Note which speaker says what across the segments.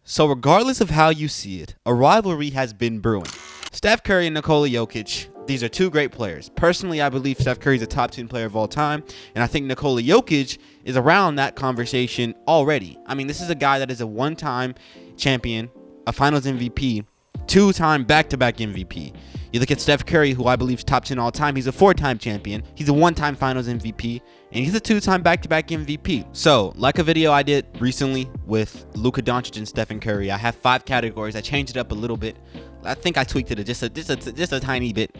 Speaker 1: So regardless of how you see it, a rivalry has been brewing. Steph Curry and Nikola Jokic, these are two great players. Personally, I believe Steph Curry is a top 10 player of all time, and I think Nikola Jokic is around that conversation already. I mean, this is a guy that is a one-time champion, a finals MVP, two-time back-to-back MVP. You look at Steph Curry, who I believe is top 10 all time. He's a four-time champion. He's a one-time finals MVP, and he's a two-time back-to-back MVP. So, like a video I did recently with Luka Doncic and Stephen Curry, I have 5 categories. I changed it up a little bit. I think I tweaked it just a tiny bit.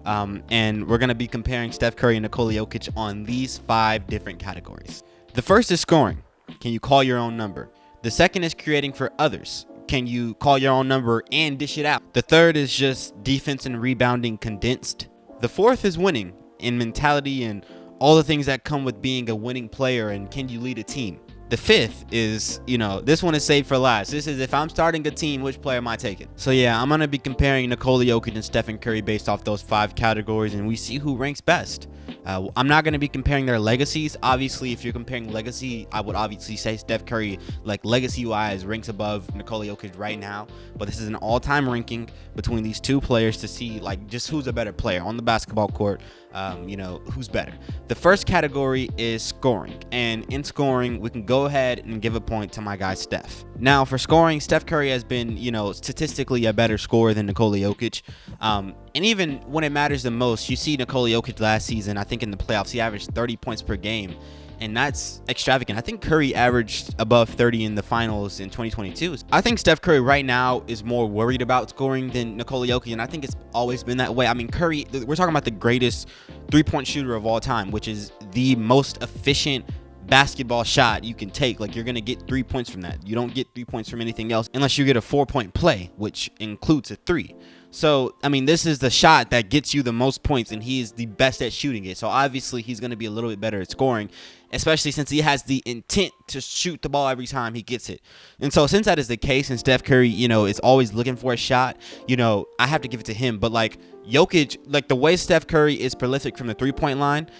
Speaker 1: And we're going to be comparing Steph Curry and Nikola Jokic on these 5 different categories. The first is scoring. Can you call your own number? The second is creating for others. Can you call your own number and dish it out? The third is just defense and rebounding condensed. The fourth is winning in mentality and all the things that come with being a winning player, and can you lead a team? The fifth is, this one is saved for last. This is if I'm starting a team, which player am I taking? So yeah, I'm going to be comparing Nikola Jokic and Stephen Curry based off those 5 categories, and we see who ranks best. I'm not going to be comparing their legacies. Obviously, if you're comparing legacy, I would obviously say Steph Curry, like legacy-wise, ranks above Nikola Jokic right now. But this is an all-time ranking between these two players to see like just who's a better player on the basketball court. Who's better. The first category is scoring, and in scoring we can go ahead and give a point to my guy Steph. Now for scoring, Steph Curry has been statistically a better scorer than Nikola Jokic, and even when it matters the most, you see Nikola Jokic last season, I think in the playoffs he averaged 30 points per game, and that's extravagant. I think Curry averaged above 30 in the finals in 2022. I think Steph Curry right now is more worried about scoring than Nikola Jokic, and I think it's always been that way. I mean, Curry, we're talking about the greatest three-point shooter of all time, which is the most efficient basketball shot you can take. Like, you're going to get 3 points from that. You don't get 3 points from anything else unless you get a 4-point play, which includes a 3. So, I mean, this is the shot that gets you the most points, and he is the best at shooting it. So, obviously, he's going to be a little bit better at scoring, especially since he has the intent to shoot the ball every time he gets it. And so, since that is the case, and Steph Curry, is always looking for a shot, I have to give it to him. But, like, Jokic, like, the way Steph Curry is prolific from the three-point line,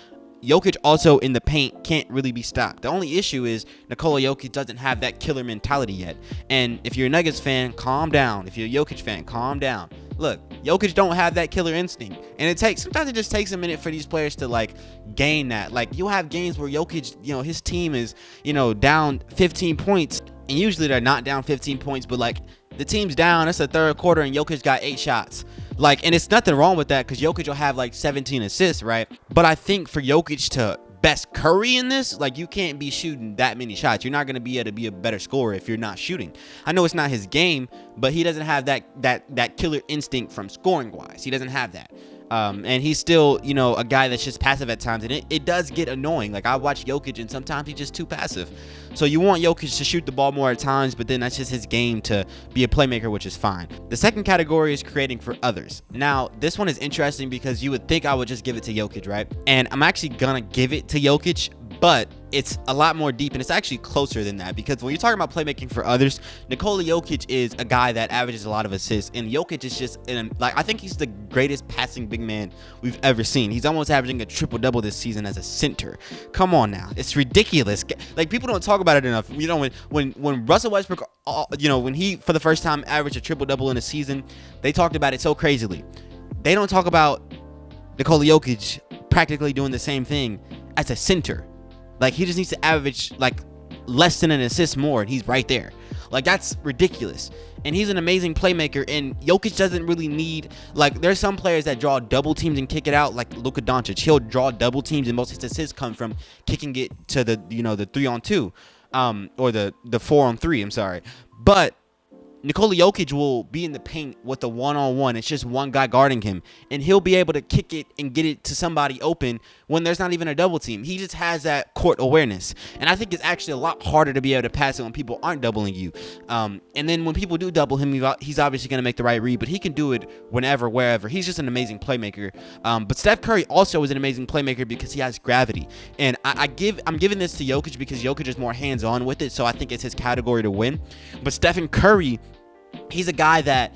Speaker 1: Jokic also in the paint can't really be stopped. The only issue is Nikola Jokic doesn't have that killer mentality yet. And if you're a Nuggets fan, calm down. If you're a Jokic fan, calm down. Look, Jokic don't have that killer instinct, and sometimes it just takes a minute for these players to like gain that. Like, you'll have games where Jokic, his team is, down 15 points, and usually they're not down 15 points, but like the team's down, it's the third quarter, and Jokic got 8 shots. Like, and it's nothing wrong with that because Jokic will have like 17 assists, right? But I think for Jokic to best Curry in this, like, you can't be shooting that many shots. You're not going to be able to be a better scorer if you're not shooting. I know it's not his game, but he doesn't have that killer instinct from scoring wise. He doesn't have that. And he's still, a guy that's just passive at times, and it does get annoying. Like, I watch Jokic, and sometimes he's just too passive. So you want Jokic to shoot the ball more at times, but then that's just his game to be a playmaker, which is fine. The second category is creating for others. Now, this one is interesting because you would think I would just give it to Jokic, right? And I'm actually gonna give it to Jokic, but it's a lot more deep, and it's actually closer than that, because when you're talking about playmaking for others, Nikola Jokic is a guy that averages a lot of assists, and Jokic is just I think he's the greatest passing big man we've ever seen. He's almost averaging a triple-double this season as a center. Come on now, it's ridiculous. Like, people don't talk about it enough. When Russell Westbrook, when he for the first time averaged a triple-double in a season, they talked about it so crazily. They don't talk about Nikola Jokic practically doing the same thing as a center. Like, he just needs to average like less than an assist more, and he's right there. Like, that's ridiculous. And he's an amazing playmaker, and Jokic doesn't really need, like, there's some players that draw double teams and kick it out, like Luka Doncic. He'll draw double teams, and most of his assists come from kicking it to the 3-on-2, or the 4-on-3, I'm sorry. But Nikola Jokic will be in the paint with a one-on-one. It's just one guy guarding him, and he'll be able to kick it and get it to somebody open when there's not even a double team. He just has that court awareness, and I think it's actually a lot harder to be able to pass it when people aren't doubling you. And then when people do double him, he's obviously going to make the right read, but he can do it whenever, wherever. He's just an amazing playmaker. But Steph Curry also is an amazing playmaker because he has gravity, and I'm giving this to Jokic because Jokic is more hands-on with it, so I think it's his category to win. But Stephen Curry, he's a guy that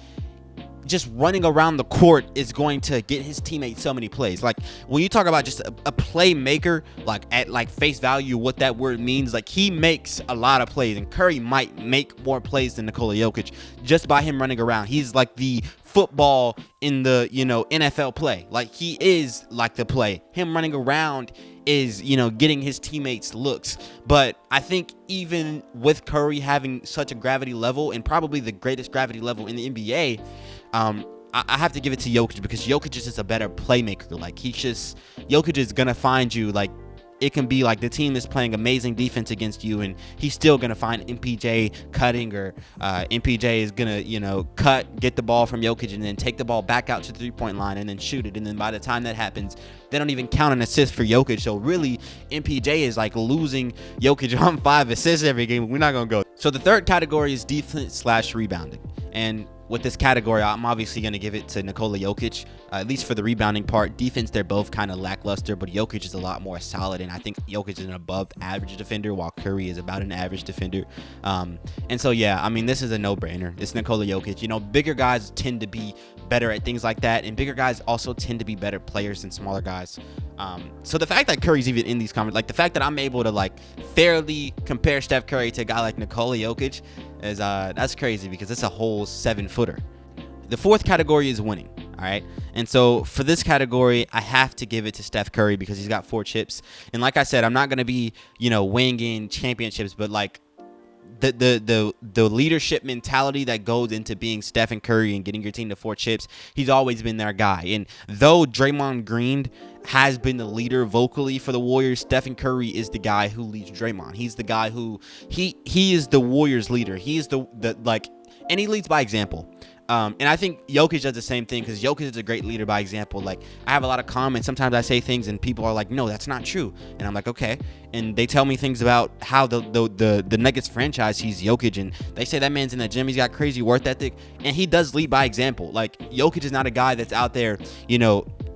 Speaker 1: just running around the court is going to get his teammates so many plays. Like when you talk about just a playmaker, like at like face value, what that word means, like he makes a lot of plays, and Curry might make more plays than Nikola Jokic just by him running around. He's like the football in the, NFL play. Like he is like the play. Him running around is, getting his teammates looks. But I think even with Curry having such a gravity level, and probably the greatest gravity level in the NBA, I have to give it to Jokic, because Jokic is just a better playmaker. Like Jokic is gonna find you. Like it can be like the team is playing amazing defense against you, and he's still gonna find MPJ cutting, or MPJ is gonna cut, get the ball from Jokic, and then take the ball back out to the 3-point line and then shoot it. And then by the time that happens, they don't even count an assist for Jokic. So really, MPJ is like losing Jokic on 5 assists every game. We're not gonna go. So the third category is defense/rebounding, and with this category, I'm obviously going to give it to Nikola Jokic, at least for the rebounding part. Defense, they're both kind of lackluster, but Jokic is a lot more solid, and I think Jokic is an above-average defender, while Curry is about an average defender. And so, yeah, I mean, this is a no-brainer. It's Nikola Jokic. Bigger guys tend to be better at things like that, and bigger guys also tend to be better players than smaller guys. So the fact that Curry's even in these conversations, like the fact that I'm able to like fairly compare Steph Curry to a guy like Nikola Jokic is that's crazy, because it's a whole 7-footer. The fourth category is winning. All right. And so for this category, I have to give it to Steph Curry, because he's got 4 chips. And like I said, I'm not going to be, winging championships, but like the leadership mentality that goes into being Stephen Curry and getting your team to 4 chips, he's always been their guy. And though Draymond Green has been the leader vocally for the Warriors, Stephen Curry is the guy who leads Draymond. He's the guy who he is the Warriors leader. He is the and he leads by example. And I think Jokic does the same thing, because Jokic is a great leader by example. Like, I have a lot of comments. Sometimes I say things and people are like, no, that's not true. And I'm like, okay. And they tell me things about how the Nuggets franchise sees Jokic, and they say that man's in the gym. He's got crazy work ethic, and he does lead by example. Like, Jokic is not a guy that's out there,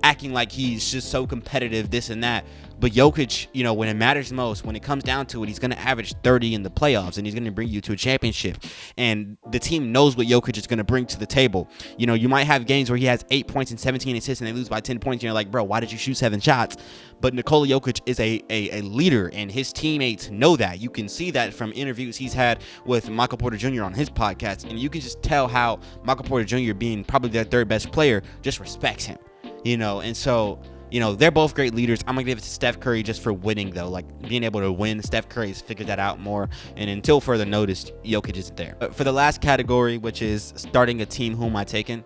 Speaker 1: acting like he's just so competitive, this and that. But Jokic, when it matters most, when it comes down to it, he's going to average 30 in the playoffs, and he's going to bring you to a championship. And the team knows what Jokic is going to bring to the table. You might have games where he has 8 points and 17 assists, and they lose by 10 points. And you're like, bro, why did you shoot 7 shots? But Nikola Jokic is a leader, and his teammates know that. You can see that from interviews he's had with Michael Porter Jr. on his podcast. And you can just tell how Michael Porter Jr., being probably their third best player, just respects him. And so, they're both great leaders. I'm going to give it to Steph Curry just for winning, though. Like, being able to win, Steph Curry has figured that out more. And until further notice, Jokic isn't there. For the last category, which is starting a team, who am I taking?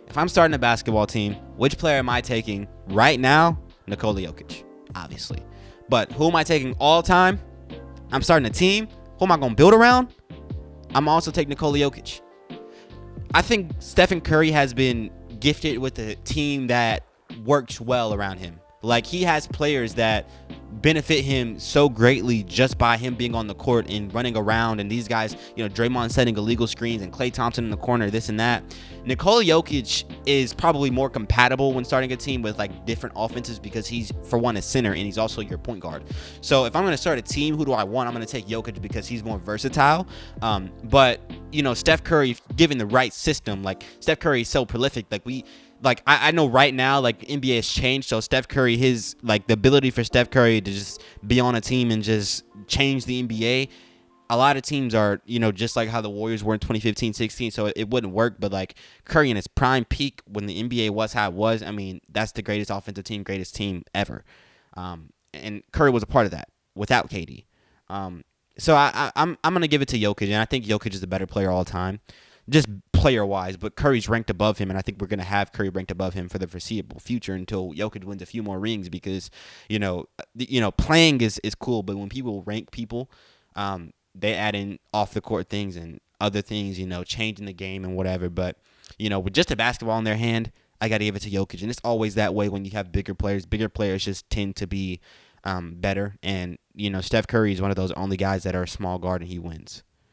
Speaker 1: If I'm starting a basketball team, which player am I taking right now? Nikola Jokic, obviously. But who am I taking all time? I'm starting a team. Who am I going to build around? I'm also taking Nikola Jokic. I think Stephen Curry has been gifted with a team that works well around him. Like, he has players that benefit him so greatly just by him being on the court and running around. And these guys, Draymond setting illegal screens and Klay Thompson in the corner, this and that. Nikola Jokic is probably more compatible when starting a team with like different offenses, because he's, for one, a center, and he's also your point guard. So if I'm going to start a team, who do I want? I'm going to take Jokic because he's more versatile. But Steph Curry, given the right system, like Steph Curry is so prolific. I know right now, like, NBA has changed, so Steph Curry, the ability for Steph Curry to just be on a team and just change the NBA, a lot of teams are, just like how the Warriors were in 2015-16, so it wouldn't work. But, like, Curry in his prime peak, when the NBA was how it was, I mean, that's the greatest offensive team, greatest team ever. And Curry was a part of that without KD. So I'm going to give it to Jokic, and I think Jokic is the better player all time, just player-wise, but Curry's ranked above him, and I think we're going to have Curry ranked above him for the foreseeable future until Jokic wins a few more rings, because, playing is cool, but when people rank people, they add in off-the-court things and other things, changing the game and whatever. But, with just a basketball in their hand, I got to give it to Jokic, and it's always that way when you have bigger players. Bigger players just tend to be better, and, Steph Curry is one of those only guys that are a small guard, and he wins.